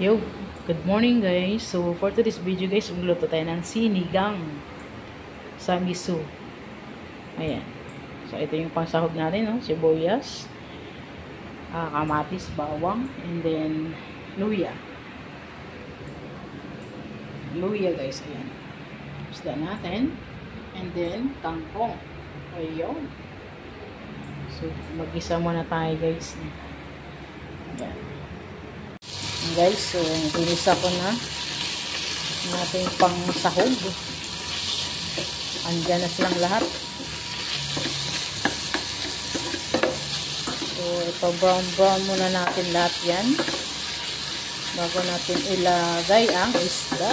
Yo, good morning guys. So for today's video guys, magluto tayo ng sinigang sa miso. Ayan. So ito yung pangsahog natin, no? Sibuyas, kamatis, bawang, and then luya. Luya guys, ayan. Isda natin. And then kangkong. Ayun. So mag-isa muna tayo guys. Ayan. Guys, so ginisa ko na natin pang sahog. Andyan na silang lahat. So ito brown muna natin lahat yan bago natin ilagay ang isda.